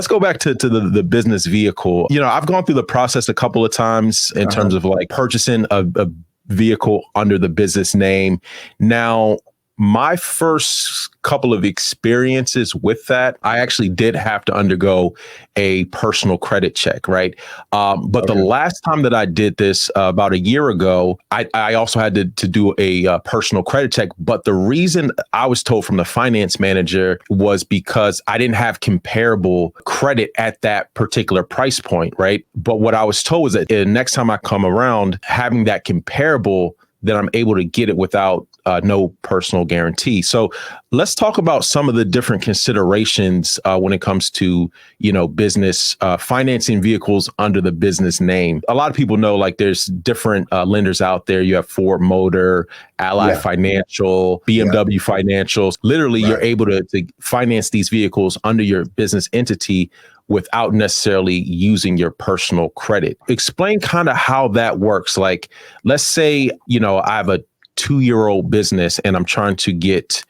Let's go back to the business vehicle. I've gone through the process a couple of times in terms of like purchasing a vehicle under the business name. Now, my first couple of experiences with that, I actually did have to undergo a personal credit check, right? But the last time that I did this about a year ago, I also had to do a personal credit check. But the reason I was told from the finance manager was because I didn't have comparable credit at that particular price point, right? But what I was told was that the next time I come around, having that comparable, then I'm able to get it without no personal guarantee. So let's talk about some of the different considerations when it comes to, business financing vehicles under the business name. A lot of people know like there's different lenders out there. You have Ford Motor, Ally Financial, BMW Financials. Literally, you're able to finance these vehicles under your business entity without necessarily using your personal credit. Explain kind of how that works. Like, let's say, I have a 2-year-old business and I'm trying to get,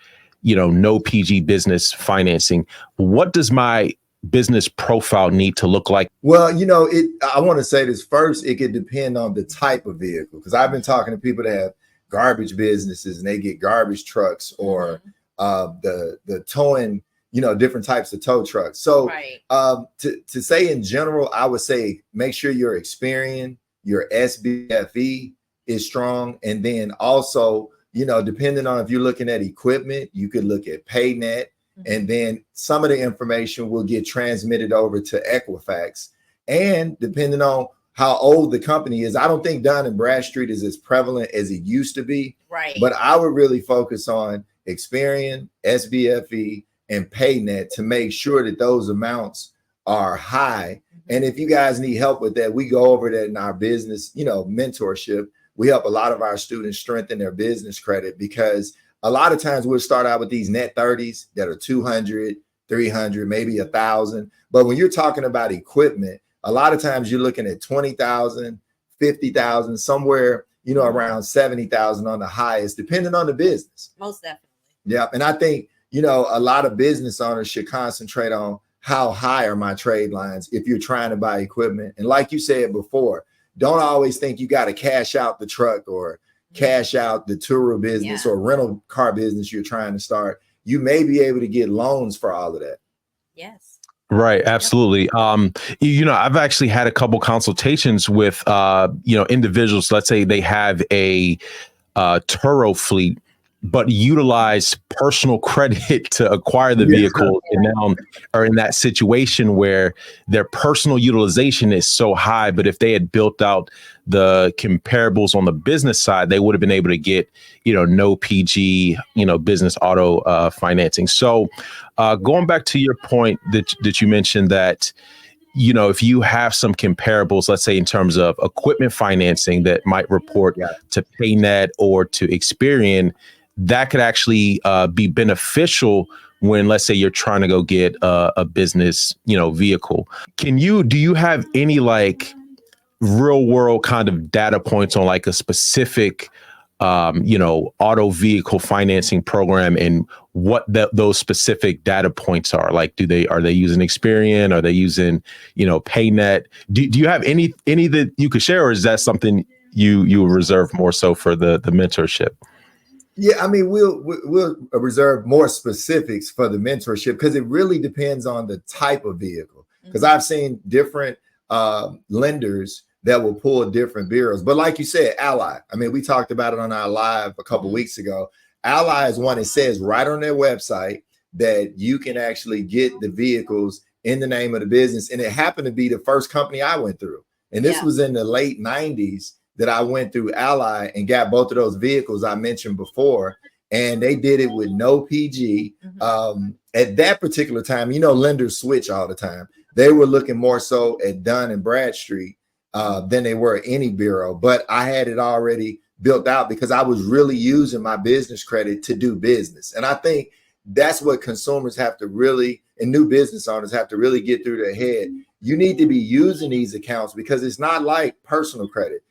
no PG business financing. What does my business profile need to look like? Well, I want to say this first, it could depend on the type of vehicle, because I've been talking to people that have garbage businesses and they get garbage trucks or the towing, different types of tow trucks. So to say in general, I would say make sure your Experian, your SBFE is strong. And then also, depending on if you're looking at equipment, you could look at PayNet, and then some of the information will get transmitted over to Equifax. And depending on how old the company is, I don't think Dun & Bradstreet is as prevalent as it used to be. Right. But I would really focus on Experian, SBFE, and PayNet to make sure that those amounts are high. And if you guys need help with that, we go over that in our business, mentorship. We help a lot of our students strengthen their business credit, because a lot of times we'll start out with these net 30s that are 200, 300, maybe 1,000. But when you're talking about equipment, a lot of times you're looking at 20,000, 50,000, somewhere, around 70,000 on the highest, depending on the business. Most definitely. Yeah. And I think, a lot of business owners should concentrate on how high are my trade lines if you're trying to buy equipment. And like you said before, don't always think you got to cash out the truck or cash out the tour business or rental car business you're trying to start. You may be able to get loans for all of that. Yes. Right. Absolutely. I've actually had a couple consultations with, individuals. Let's say they have a Turo fleet, but utilize personal credit to acquire the vehicle, and now are in that situation where their personal utilization is so high. But if they had built out the comparables on the business side, they would have been able to get, no PG, business auto financing. So going back to your point that you mentioned that, if you have some comparables, let's say in terms of equipment financing that might report to PayNet or to Experian, that could actually be beneficial when, let's say, you're trying to go get a business, vehicle. Do you have any like real world kind of data points on like a specific, auto vehicle financing program and what those specific data points are? Like, are they using Experian? Are they using, PayNet? Do you have any that you could share, or is that something you reserve more so for the mentorship? Yeah, I mean, we'll reserve more specifics for the mentorship, because it really depends on the type of vehicle. Because I've seen different lenders that will pull different bureaus. But like you said, Ally, I mean, we talked about it on our live a couple weeks ago. Ally is one that says right on their website that you can actually get the vehicles in the name of the business. And it happened to be the first company I went through. And this was in the late 90s that I went through Ally and got both of those vehicles I mentioned before. And they did it with no PG. At that particular time, lenders switch all the time. They were looking more so at Dun & Bradstreet than they were any bureau. But I had it already built out because I was really using my business credit to do business. And I think that's what consumers have to really, and new business owners have to really get through their head. You need to be using these accounts because it's not like personal credit.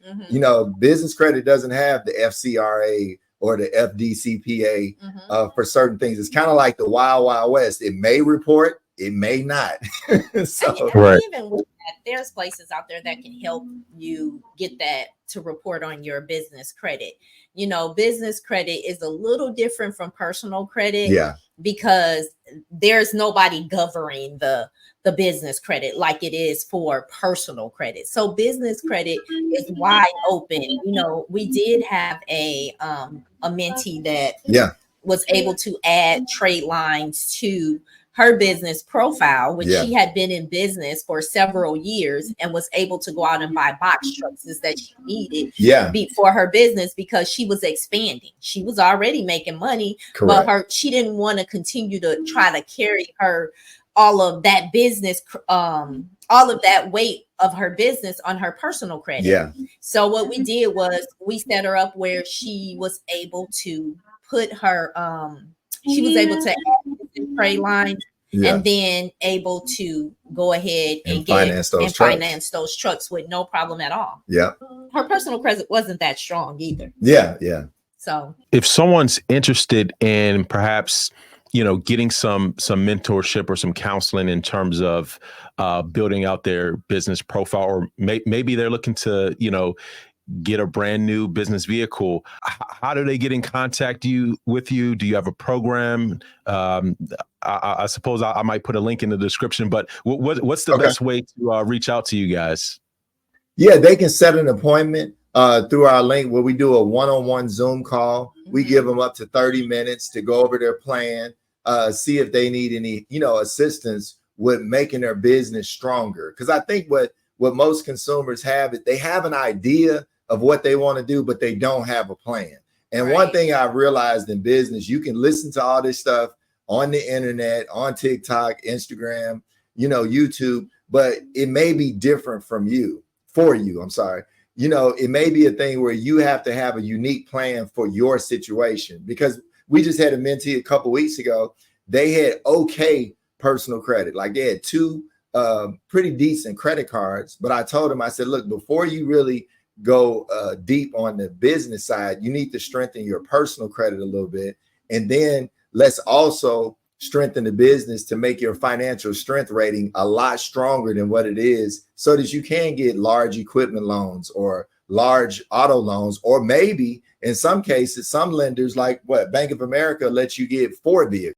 Business credit doesn't have the FCRA or the FDCPA for certain things. It's kind of like the Wild Wild West. It may report it may not. So right. Even with that, there's places out there that can help you get that to report on your business credit. You know, business credit is a little different from personal credit. Yeah. Because there's nobody governing the business credit like it is for personal credit. So business credit is wide open. You know, we did have a mentee that was able to add Tradelines to her business profile, which she had been in business for several years and was able to go out and buy box trucks that she needed for her business because she was expanding. She was already making money, but she didn't want to continue to try to carry all of that business, all of that weight of her business on her personal credit. Yeah. So what we did was we set her up where she was able to put her she was able to add Tradelines and then able to go ahead and finance those trucks with no problem at all. Yeah. Her personal credit wasn't that strong either. Yeah. Yeah. So if someone's interested in perhaps, you know, getting some mentorship or some counseling in terms of building out their business profile, or maybe they're looking to, you know, get a brand new business vehicle, how do they get in contact with you? Do you have a program? I suppose I might put a link in the description, but what's the best way to reach out to you guys? Yeah, they can set an appointment through our link where we do a one-on-one Zoom call. We give them up to 30 minutes to go over their plan, see if they need any, you know, assistance with making their business stronger. Because I think what most consumers have is they have an idea of what they want to do, but they don't have a plan. And one thing I've realized in business, you can listen to all this stuff on the internet, on TikTok, Instagram, you know, YouTube, but it may be different for you. You know, it may be a thing where you have to have a unique plan for your situation, because we just had a mentee a couple weeks ago. They had okay personal credit. Like they had two pretty decent credit cards. But I told them, I said, look, before you really go deep on the business side, you need to strengthen your personal credit a little bit. And then let's also strengthen the business to make your financial strength rating a lot stronger than what it is, so that you can get large equipment loans or large auto loans, or maybe in some cases, some lenders like Bank of America lets you get 4 vehicles.